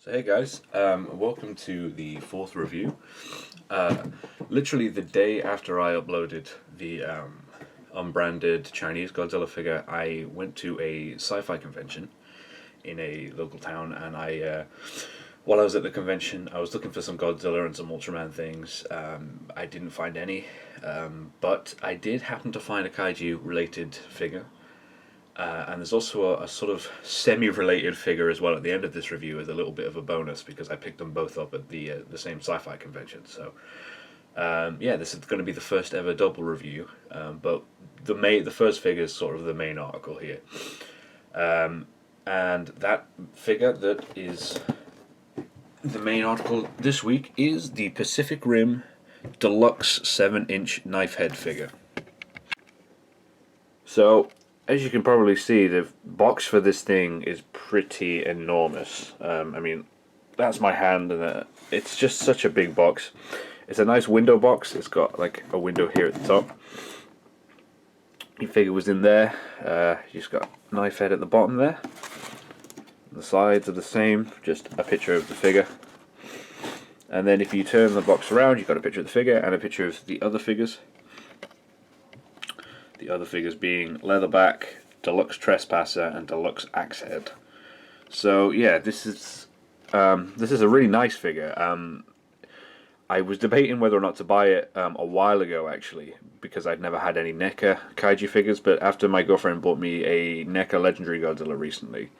So hey guys, welcome to the fourth review. Literally the day after I uploaded the unbranded Chinese Godzilla figure, I went to a sci-fi convention in a local town, and while I was at the convention, I was looking for some Godzilla and some Ultraman things. I didn't find any, but I did happen to find a Kaiju related figure. And there's also a sort of semi-related figure as well at the end of this review as a little bit of a bonus, because I picked them both up at the same sci-fi convention. So yeah, this is going to be the first ever double review, but the first figure is sort of the main article here, and that figure that is the main article this week is the Pacific Rim Deluxe 7-inch Knifehead figure. So, as you can probably see, the box for this thing is pretty enormous. I mean, that's my hand, and it's just such a big box. It's a nice window box. It's got like a window here at the top. Your figure was in there. You just got Knifehead at the bottom there. The sides are the same, just a picture of the figure. And then if you turn the box around, you've got a picture of the figure and a picture of the other figures. The other figures being Leatherback, Deluxe Trespasser, and Deluxe Axehead. So yeah, this is a really nice figure. I was debating whether or not to buy it a while ago, actually, because I'd never had any Neca Kaiju figures. But after my girlfriend bought me a Neca Legendary Godzilla recently,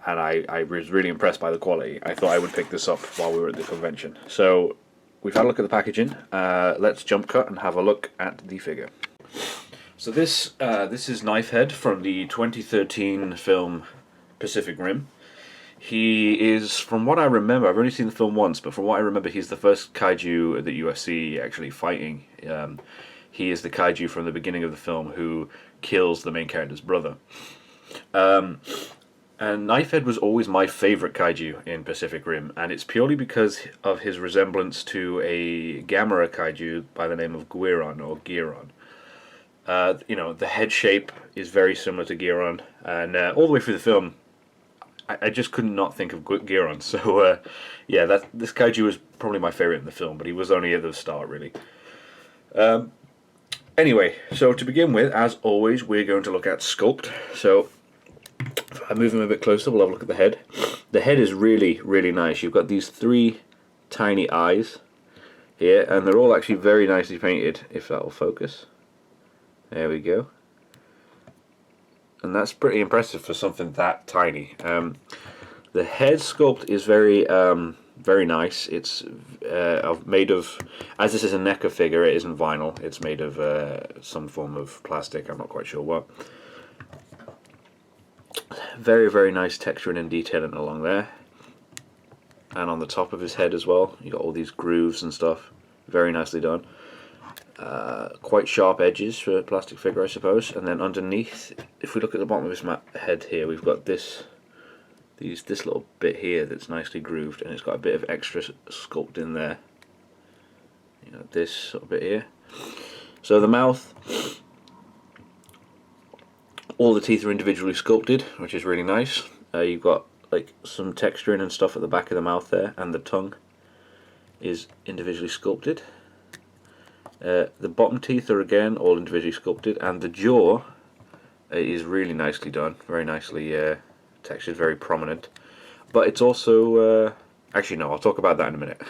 and I was really impressed by the quality, I thought I would pick this up while we were at the convention. So we've had a look at the packaging. Let's jump cut and have a look at the figure. So this is Knifehead from the 2013 film Pacific Rim. He is, from what I remember, I've only seen the film once, but from what I remember, he's the first Kaiju that you see actually fighting. He is the Kaiju from the beginning of the film who kills the main character's brother. And Knifehead was always my favourite Kaiju in Pacific Rim, and it's purely because of his resemblance to a Gamera Kaiju by the name of Guiron, or Giron. You know, the head shape is very similar to Giron, and all the way through the film, I just could not think of Giron. So yeah, this Kaiju was probably my favourite in the film, but he was only at the start, really. Anyway, so to begin with, as always, we're going to look at sculpt. So if I move him a bit closer, we'll have a look at the head. The head is really, really nice. You've got these three tiny eyes here, and they're all actually very nicely painted, if that will focus. There we go. And that's pretty impressive for something that tiny. The head sculpt is very very nice. It's made of, as this is a Neca figure, it isn't vinyl. It's made of some form of plastic, I'm not quite sure what. Very, very nice texturing and detailing along there. And on the top of his head as well, you got all these grooves and stuff. Very nicely done. Quite sharp edges for a plastic figure, I suppose. And then underneath, if we look at the bottom of his head here, we've got this little bit here that's nicely grooved, and it's got a bit of extra sculpt in there. You know, this sort of bit here. So the mouth, all the teeth are individually sculpted, which is really nice. You've got like some texturing and stuff at the back of the mouth there, and the tongue is individually sculpted. The bottom teeth are again all individually sculpted, and the jaw is really nicely done, very nicely textured, very prominent. But it's also, actually no, I'll talk about that in a minute.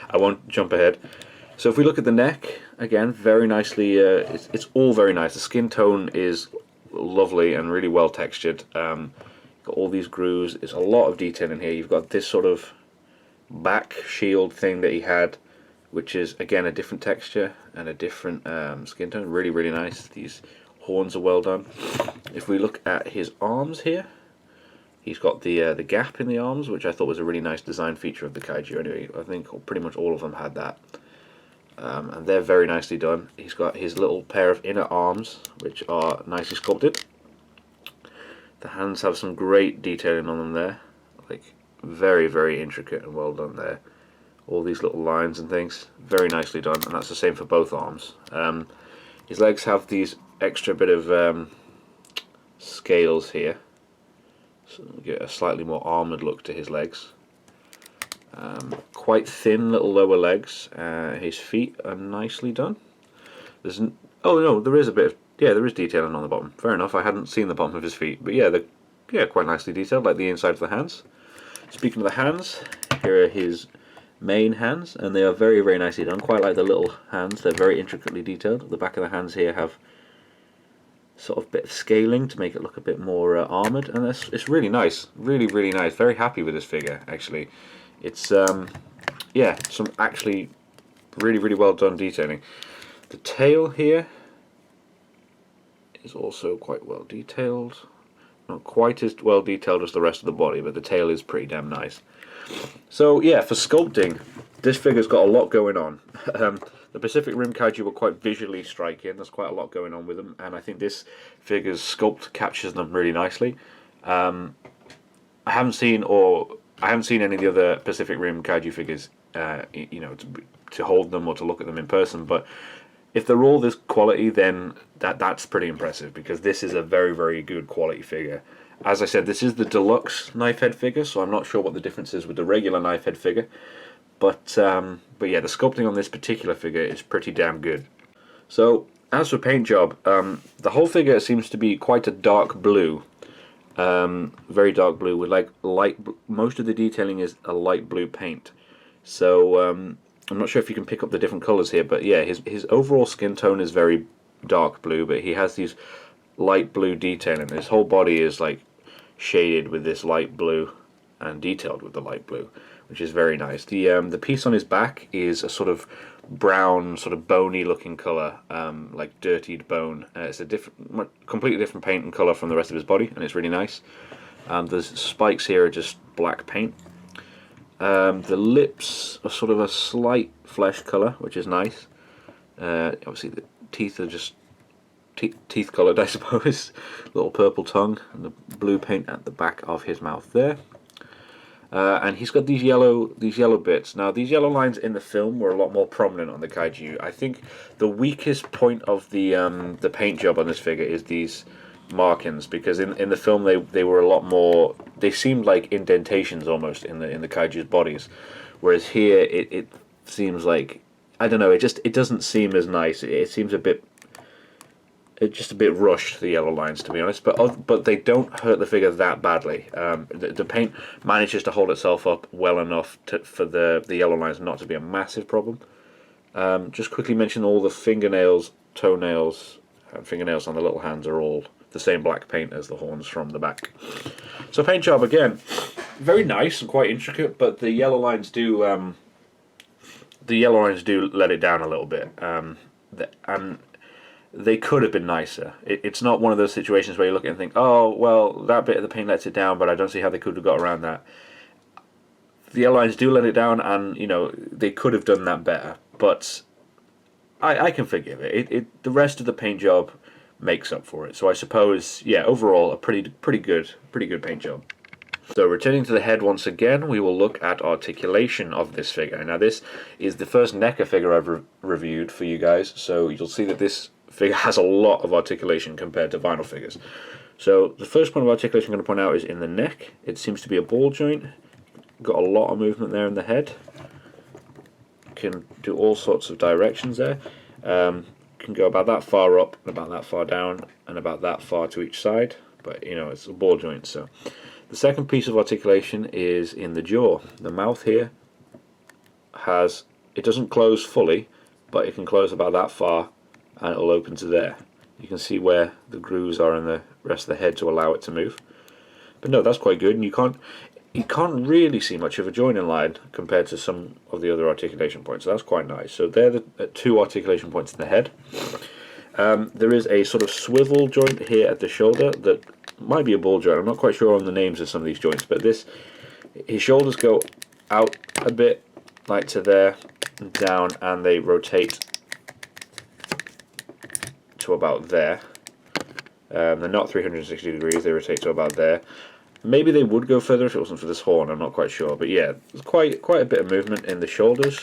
I won't jump ahead. So if we look at the neck, again, very nicely, it's all very nice. The skin tone is lovely and really well textured. Got all these grooves. There's a lot of detail in here. You've got this sort of back shield thing that he had, which is again a different texture and a different skin tone. Really, really nice. These horns are well done. If we look at his arms here, he's got the gap in the arms, which I thought was a really nice design feature of the Kaiju. Anyway, I think pretty much all of them had that. And they're very nicely done. He's got his little pair of inner arms, which are nicely sculpted. The hands have some great detailing on them there, like very, very intricate and well done there. All these little lines and things, very nicely done, and that's the same for both arms. His legs have these extra bit of scales here, so we get a slightly more armoured look to his legs. Quite thin little lower legs. His feet are nicely done. Oh no, there is a bit of, yeah, there is detailing on the bottom. Fair enough, I hadn't seen the bottom of his feet, but yeah, they're quite nicely detailed, like the inside of the hands. Speaking of the hands, here are his main hands, and they are very, very nicely done. Quite like the little hands, they're very intricately detailed. The back of the hands here have sort of bit of scaling to make it look a bit more armoured, and it's really nice, really, really nice. Very happy with this figure, actually. It's yeah, some actually really, really well done detailing. The tail here is also quite well detailed. Not quite as well detailed as the rest of the body, but the tail is pretty damn nice. So yeah, for sculpting, this figure's got a lot going on. The Pacific Rim Kaiju were quite visually striking. There's quite a lot going on with them, and I think this figure's sculpt captures them really nicely. I haven't seen any of the other Pacific Rim Kaiju figures, you know, to hold them or to look at them in person. But if they're all this quality, then that's pretty impressive, because this is a very, very good quality figure. As I said, this is the Deluxe Knifehead figure, so I'm not sure what the difference is with the regular Knifehead figure. But yeah, the sculpting on this particular figure is pretty damn good. So, as for paint job, the whole figure seems to be quite a dark blue. Very dark blue, with like most of the detailing is a light blue paint. So, I'm not sure if you can pick up the different colours here, but yeah, his overall skin tone is very dark blue, but he has these light blue detailing. His whole body is like shaded with this light blue and detailed with the light blue, which is very nice. The piece on his back is a sort of brown, sort of bony looking colour, like dirtied bone. It's a completely different paint and colour from the rest of his body, and it's really nice. The spikes here are just black paint. The lips are sort of a slight flesh colour, which is nice. Obviously the teeth are just teeth coloured, I suppose. Little purple tongue, and the blue paint at the back of his mouth there. And he's got these yellow bits. Now, these yellow lines in the film were a lot more prominent on the Kaiju. I think the weakest point of the paint job on this figure is these markings, because in the film they were a lot more. They seemed like indentations almost in the Kaiju's bodies, whereas here it seems like, I don't know. It doesn't seem as nice. It seems it's just a bit rushed, the yellow lines, to be honest, but they don't hurt the figure that badly. The paint manages to hold itself up well enough for the yellow lines not to be a massive problem. Just quickly mention all the fingernails, toenails, and fingernails on the little hands are all the same black paint as the horns from the back. So paint job, again, very nice and quite intricate, but the yellow lines do let it down a little bit, and they could have been nicer. It's not one of those situations where you look at it and think, oh, well, that bit of the paint lets it down, but I don't see how they could have got around that. The yellow lines do let it down, and, you know, they could have done that better, but I can forgive it. The rest of the paint job makes up for it. So I suppose, yeah, overall, a pretty good paint job. So returning to the head once again, we will look at articulation of this figure. Now, this is the first Neca figure I've reviewed for you guys, so you'll see that this figure has a lot of articulation compared to vinyl figures. So the first point of articulation I'm going to point out is in the neck. It seems to be a ball joint. Got a lot of movement there in the head. Can do all sorts of directions there. Can go about that far up, and about that far down, and about that far to each side. But, you know, it's a ball joint. So the second piece of articulation is in the jaw. The mouth here it doesn't close fully, but it can close about that far, and it'll open to there. You can see where the grooves are in the rest of the head to allow it to move. But no, that's quite good, and you can't really see much of a joining line compared to some of the other articulation points, so that's quite nice. So they're the two articulation points in the head. There is a sort of swivel joint here at the shoulder that might be a ball joint. I'm not quite sure on the names of some of these joints, but his shoulders go out a bit, like to there, and down, and they rotate to about there. They're not 360 degrees, they rotate to about there. Maybe they would go further if it wasn't for this horn, I'm not quite sure. But yeah, there's quite a bit of movement in the shoulders.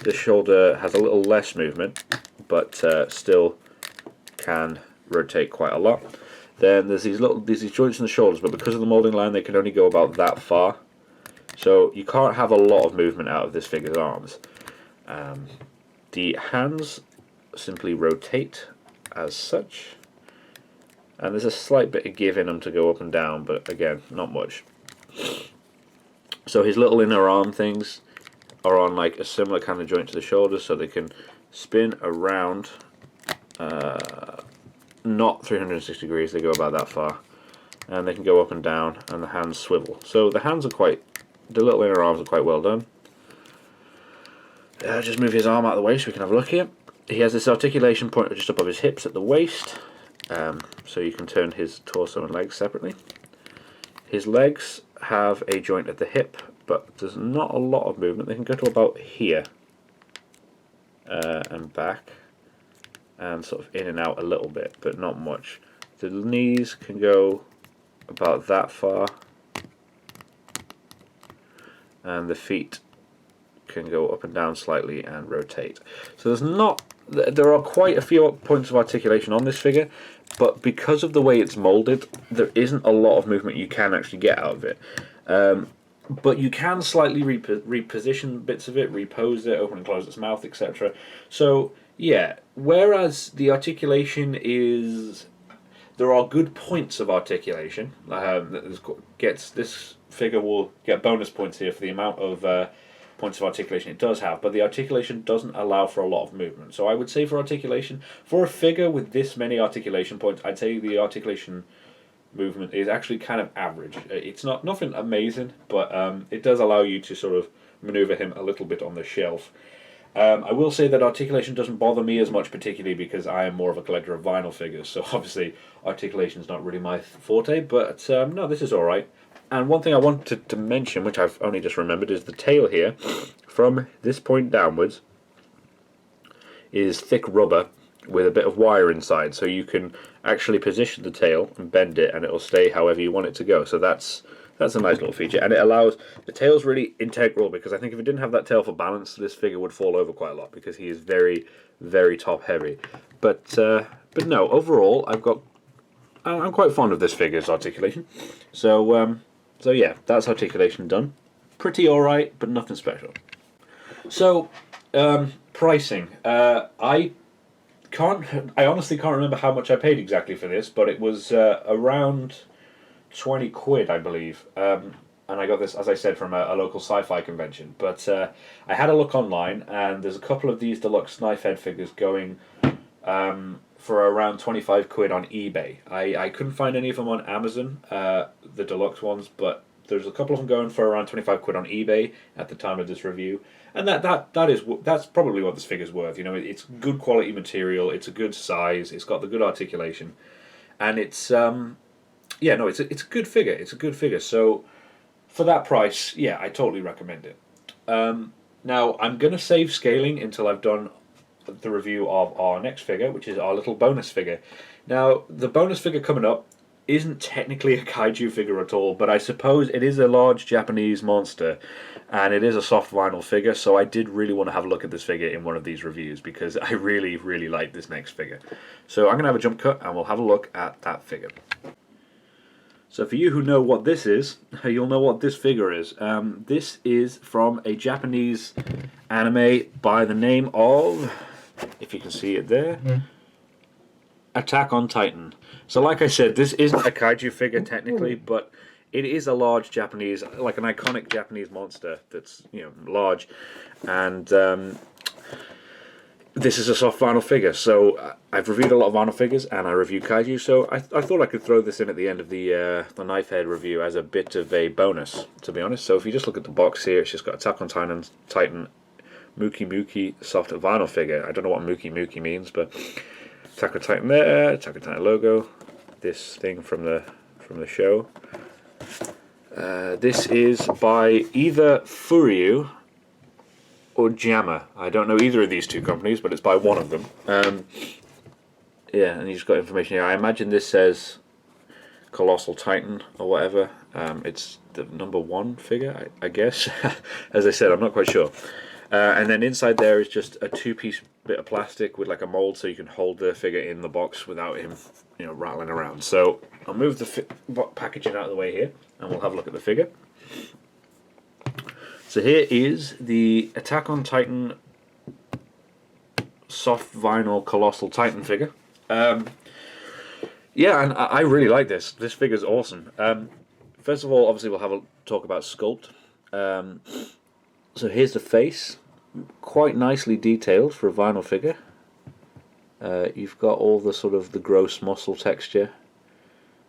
This shoulder has a little less movement, but still can rotate quite a lot. Then there's these joints in the shoulders, but because of the moulding line they can only go about that far. So you can't have a lot of movement out of this figure's arms. The hands simply rotate as such, and there's a slight bit of give in them to go up and down, but again, not much. So his little inner arm things are on like a similar kind of joint to the shoulders, so they can spin around, not 360 degrees, they go about that far, and they can go up and down, and the hands swivel. So the hands are the little inner arms are quite well done. Just move his arm out of the way so we can have a look here. He has this articulation point just above his hips at the waist, so you can turn his torso and legs separately. His legs have a joint at the hip, but there's not a lot of movement. They can go to about here and back, and sort of in and out a little bit, but not much. The knees can go about that far, and the feet can go up and down slightly and rotate. So there are quite a few points of articulation on this figure, but because of the way it's molded, there isn't a lot of movement you can actually get out of it. But you can slightly reposition bits of it, repose it, open and close its mouth, etc. So yeah, whereas the articulation is, there are good points of articulation. This figure will get bonus points here for the amount of points of articulation it does have, but the articulation doesn't allow for a lot of movement. So I would say for articulation, for a figure with this many articulation points, I'd say the articulation movement is actually kind of average. It's nothing amazing, but it does allow you to sort of maneuver him a little bit on the shelf. I will say that articulation doesn't bother me as much, particularly because I am more of a collector of vinyl figures, so obviously articulation is not really my forte, but no, this is alright. And one thing I wanted to mention, which I've only just remembered, is the tail here, from this point downwards, is thick rubber with a bit of wire inside, so you can actually position the tail and bend it and it'll stay however you want it to go. So that's a nice little feature, and it allows, the tail's really integral, because I think if it didn't have that tail for balance, this figure would fall over quite a lot, because he is very, very top heavy. But no, overall I'm quite fond of this figure's articulation. So yeah, that's articulation done. Pretty alright, but nothing special. So pricing, I honestly can't remember how much I paid exactly for this, but it was around 20 quid, I believe. And I got this, as I said, from a local sci-fi convention. But I had a look online, and there's a couple of these deluxe Knifehead figures going for around 25 quid on eBay. I couldn't find any of them on Amazon, the deluxe ones, but there's a couple of them going for around 25 quid on eBay at the time of this review. And that's probably what this figure's worth. You know, it's good quality material, it's a good size, it's got the good articulation, and it's it's a good figure. It's a good figure. So for that price, yeah, I totally recommend it. Now I'm gonna save scaling until I've done the review of our next figure, which is our little bonus figure. Now the bonus figure coming up isn't technically a kaiju figure at all, but I suppose it is a large Japanese monster, and it is a soft vinyl figure, so I did really want to have a look at this figure in one of these reviews, because I really, really like this next figure. So I'm going to have a jump cut, and we'll have a look at that figure. So for you who know what this is, you'll know what this figure is. This is from a Japanese anime by the name of, if you can see it there, Attack on Titan. So like I said, this isn't a kaiju figure technically, but it is a large Japanese, like an iconic Japanese monster that's, you know, large, and this is a soft vinyl figure. So I've reviewed a lot of vinyl figures, and I review kaiju, so I thought I could throw this in at the end of the Knifehead review as a bit of a bonus, to be honest. So if you just look at the box here, it's just got Attack on Titan Muki Muki soft vinyl figure. I don't know what Muki Muki means, but Attack on Titan there, Attack on Titan logo, this thing from the show. This is by either Furyu or Jammer. I don't know either of these two companies, but it's by one of them. Yeah, and you've got information here. I imagine this says Colossal Titan or whatever. It's the #1 figure, I guess. As I said, I'm not quite sure. And then inside there is just a two-piece bit of plastic with like a mold, so you can hold the figure in the box without him, you know, rattling around. So I'll move the packaging out of the way here, and we'll have a look at the figure. So here is the Attack on Titan soft vinyl Colossal Titan figure. Yeah, and I really like this. This figure's awesome. First of all, obviously we'll have a talk about sculpt. So here's the face, quite nicely detailed for a vinyl figure. You've got all the sort of the gross muscle texture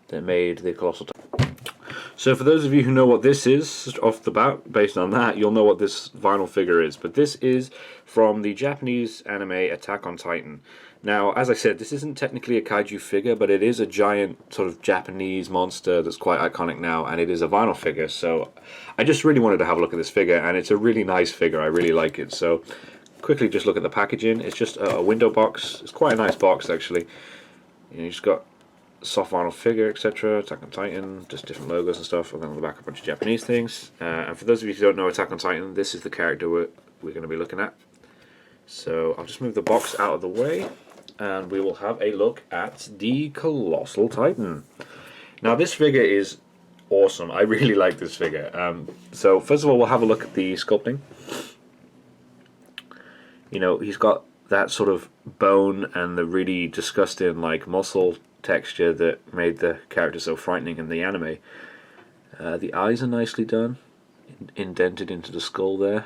that made the Colossal Titan. So for those of you who know what this is, off the bat, based on that, you'll know what this vinyl figure is. But this is from the Japanese anime Attack on Titan. Now, as I said, this isn't technically a kaiju figure, but it is a giant sort of Japanese monster that's quite iconic now, and it is a vinyl figure. So I just really wanted to have a look at this figure, and it's a really nice figure. I really like it. So quickly just look at the packaging. It's just a window box. It's quite a nice box, actually. You just got soft vinyl figure, etc. Attack on Titan, just different logos and stuff, and then on the back a bunch of Japanese things. And for those of you who don't know Attack on Titan, this is the character we're going to be looking at. So I'll just move the box out of the way, and we will have a look at the Colossal Titan. Now this figure is awesome. I really like this figure. So first of all, we'll have a look at the sculpting. You know, he's got that sort of bone and the really disgusting like muscle texture that made the character so frightening in the anime. The eyes are nicely done, indented into the skull there.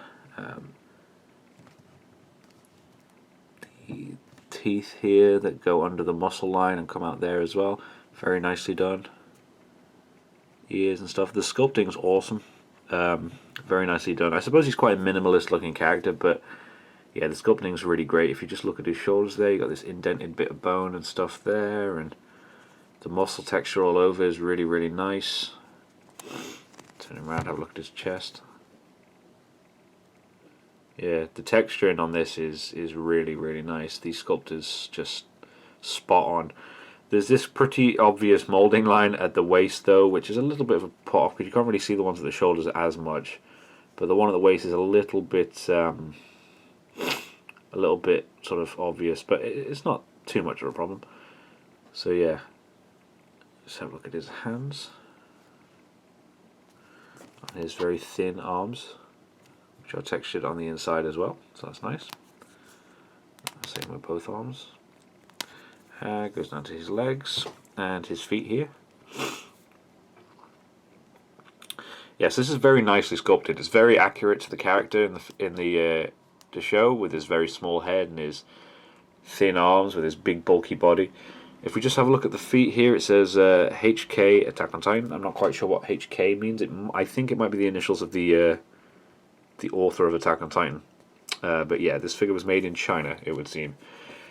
The teeth here that go under the muscle line and come out there as well, very nicely done. Ears and stuff. The sculpting's awesome, very nicely done. I suppose he's quite a minimalist looking character, but yeah, the sculpting's really great. If you just look at his shoulders there, you got this indented bit of bone and stuff there, and the muscle texture all over is really, really nice. Turn him around, have a look at his chest. Yeah, the texturing on this is really, really nice. The sculpt is just spot on. There's this pretty obvious moulding line at the waist though, which is a little bit of a put off because you can't really see the ones at the shoulders as much. But the one at the waist is a little bit sort of obvious, but it's not too much of a problem. So yeah, let's have a look at his hands and his very thin arms, which are textured on the inside as well, so that's nice. Same with both arms. Goes down to his legs and his feet here. Yes, this is very nicely sculpted. It's very accurate to the character in the show, with his very small head and his thin arms with his big bulky body. If we just have a look at the feet here, it says HK Attack on Titan. I'm not quite sure what HK means. I think it might be the initials of the author of Attack on Titan. But yeah, this figure was made in China, it would seem.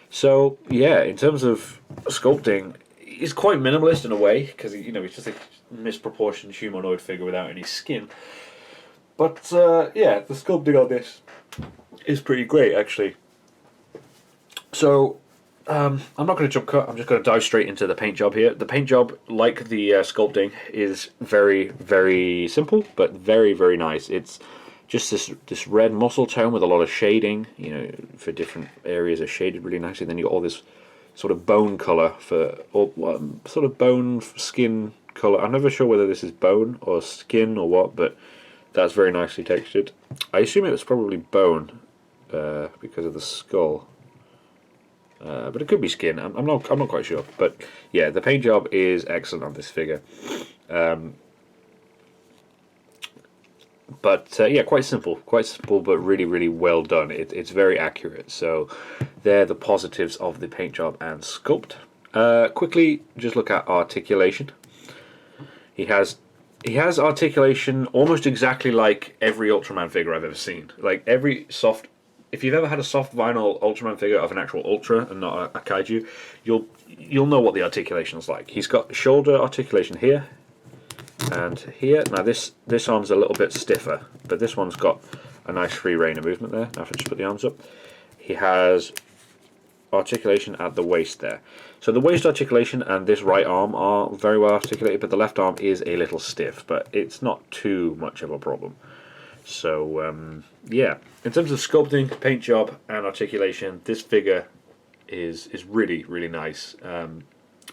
So yeah, in terms of sculpting, he's quite minimalist in a way, because he's just a misproportioned humanoid figure without any skin. But yeah, the sculpting on this is pretty great, actually. So I'm not going to jump cut. I'm just going to dive straight into the paint job here. The paint job, like the sculpting, is very, very simple, but very, very nice. It's just this red muscle tone with a lot of shading. For different areas are shaded really nicely. Then you got all this sort of bone color sort of bone skin color. I'm never sure whether this is bone or skin or what, but that's very nicely textured. I assume it was probably bone because of the skull. But it could be skin. I'm not quite sure. But yeah, the paint job is excellent on this figure. But yeah, quite simple, but really, really well done. It's very accurate. So they're the positives of the paint job and sculpt. Quickly, just look at articulation. He has articulation almost exactly like every Ultraman figure I've ever seen. Like if you've ever had a soft vinyl Ultraman figure of an actual Ultra and not a Kaiju, you'll know what the articulation is like. He's got shoulder articulation here and here. Now this arm's a little bit stiffer, but this one's got a nice free rein of movement there. Now if I just put the arms up, he has articulation at the waist there. So the waist articulation and this right arm are very well articulated, but the left arm is a little stiff, but it's not too much of a problem. So yeah, in terms of sculpting, paint job and articulation, this figure is really, really nice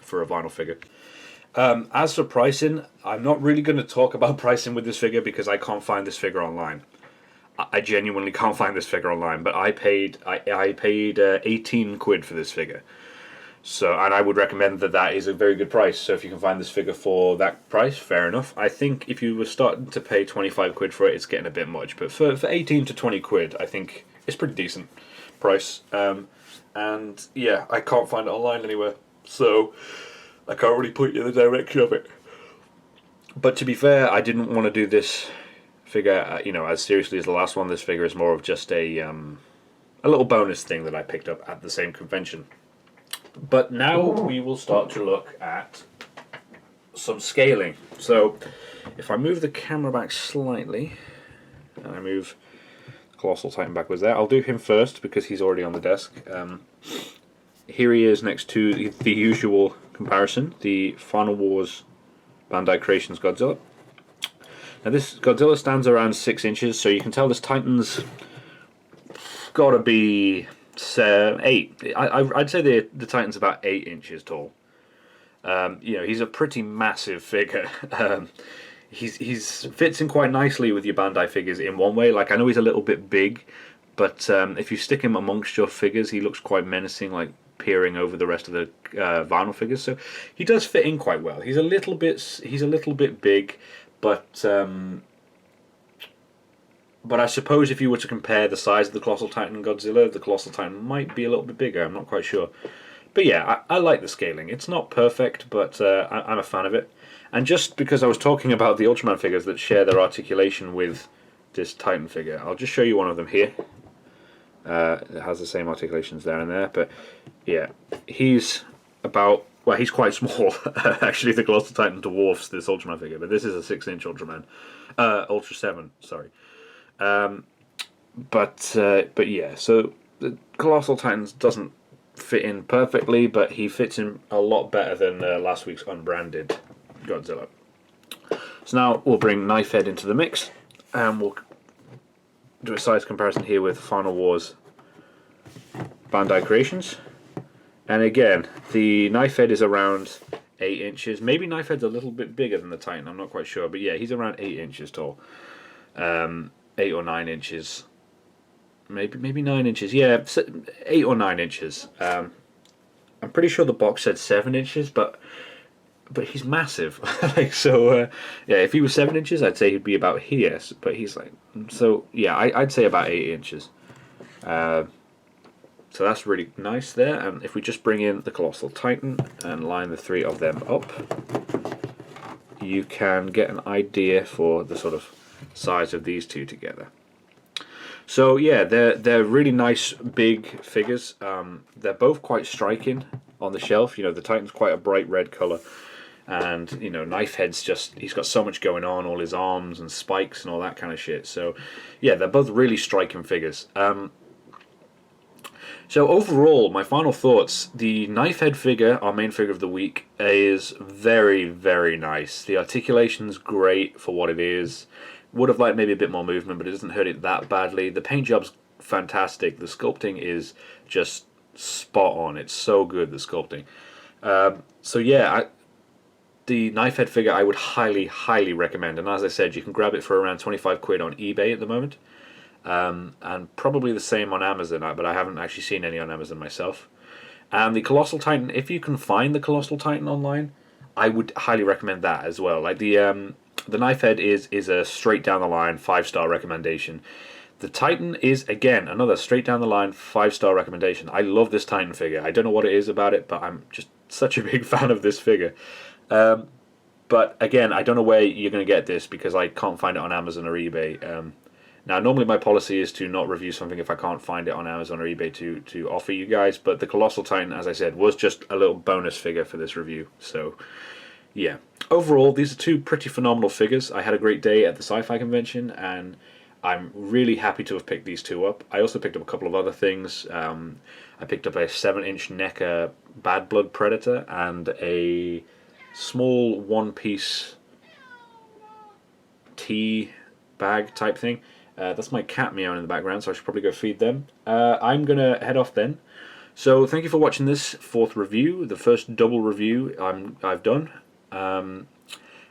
for a vinyl figure. As for pricing, I'm not really going to talk about pricing with this figure because I can't find this figure online. I genuinely can't find this figure online, but I paid 18 quid for this figure. So, and I would recommend that is a very good price. So if you can find this figure for that price, fair enough. I think if you were starting to pay 25 quid for it, it's getting a bit much. But for 18 to 20 quid, I think it's pretty decent price. And yeah, I can't find it online anywhere. So I can't really put you in the direction of it. But to be fair, I didn't want to do this figure, as seriously as the last one. This figure is more of just a little bonus thing that I picked up at the same convention. But now we will start to look at some scaling. So if I move the camera back slightly, and I move Colossal Titan backwards there, I'll do him first because he's already on the desk. Here he is next to the usual comparison, the Final Wars Bandai Creations Godzilla. Now this Godzilla stands around 6 inches, so you can tell this Titan's gotta be 8. I'd say the Titan's about 8 inches tall. He's a pretty massive figure. He's fits in quite nicely with your Bandai figures in one way. Like, I know he's a little bit big, but if you stick him amongst your figures, he looks quite menacing, like peering over the rest of the vinyl figures. So he does fit in quite well. He's a little bit big, but I suppose if you were to compare the size of the Colossal Titan and Godzilla, the Colossal Titan might be a little bit bigger. I'm not quite sure. But yeah, I like the scaling. It's not perfect, but I'm a fan of it. And just because I was talking about the Ultraman figures that share their articulation with this Titan figure, I'll just show you one of them here. It has the same articulations there and there, but yeah, he's quite small. Actually, the Colossal Titan dwarfs this Ultraman figure, but this is a 6-inch Ultraman. Ultra 7, sorry. But yeah, so the Colossal Titans doesn't fit in perfectly, but he fits in a lot better than last week's unbranded Godzilla. So now we'll bring Knifehead into the mix, and we'll do a size comparison here with Final Wars Bandai Creations. And again, the Knifehead is around 8 inches. Maybe Knifehead's a little bit bigger than the Titan, I'm not quite sure, but yeah, he's around 8 inches tall. 8 or 9 inches, maybe 9 inches. Yeah, 8 or 9 inches. I'm pretty sure the box said 7 inches, but he's massive. Yeah, if he was 7 inches, I'd say he'd be about here. But he's yeah, I'd say about 8 inches. So that's really nice there. And if we just bring in the Colossal Titan and line the 3 of them up, you can get an idea for the sort of size of these two together. So yeah, they're really nice big figures. They're both quite striking on the shelf. The Titan's quite a bright red color, and Knifehead's he's got so much going on, all his arms and spikes and all that kind of shit. So yeah, they're both really striking figures. So overall, my final thoughts: the Knifehead figure, our main figure of the week, is very, very nice. The articulation's great for what it is. Would have liked maybe a bit more movement, but it doesn't hurt it that badly. The paint job's fantastic. The sculpting is just spot on. It's so good, the sculpting. So yeah, the Knifehead figure I would highly, highly recommend. And as I said, you can grab it for around 25 quid on eBay at the moment. And probably the same on Amazon, but I haven't actually seen any on Amazon myself. And the Colossal Titan, if you can find the Colossal Titan online, I would highly recommend that as well. Like the Knifehead is a straight down the line 5-star recommendation. The Titan is, again, another straight down the line 5-star recommendation. I love this Titan figure. I don't know what it is about it, but I'm just such a big fan of this figure. But again, I don't know where you're going to get this because I can't find it on Amazon or eBay. Now, normally my policy is to not review something if I can't find it on Amazon or eBay to offer you guys, but the Colossal Titan, as I said, was just a little bonus figure for this review. So yeah, overall, these are two pretty phenomenal figures. I had a great day at the sci-fi convention, and I'm really happy to have picked these two up. I also picked up a couple of other things. I picked up a 7-inch Neca Bad Blood Predator and a small one-piece tea bag type thing. That's my cat meowing in the background, so I should probably go feed them. I'm going to head off then. So thank you for watching this 4th review, the first double review I've done.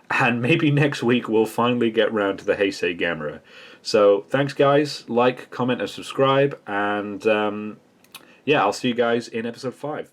And maybe next week we'll finally get round to the Heisei Gamera. So thanks, guys. Like, comment, and subscribe. And yeah, I'll see you guys in episode 5.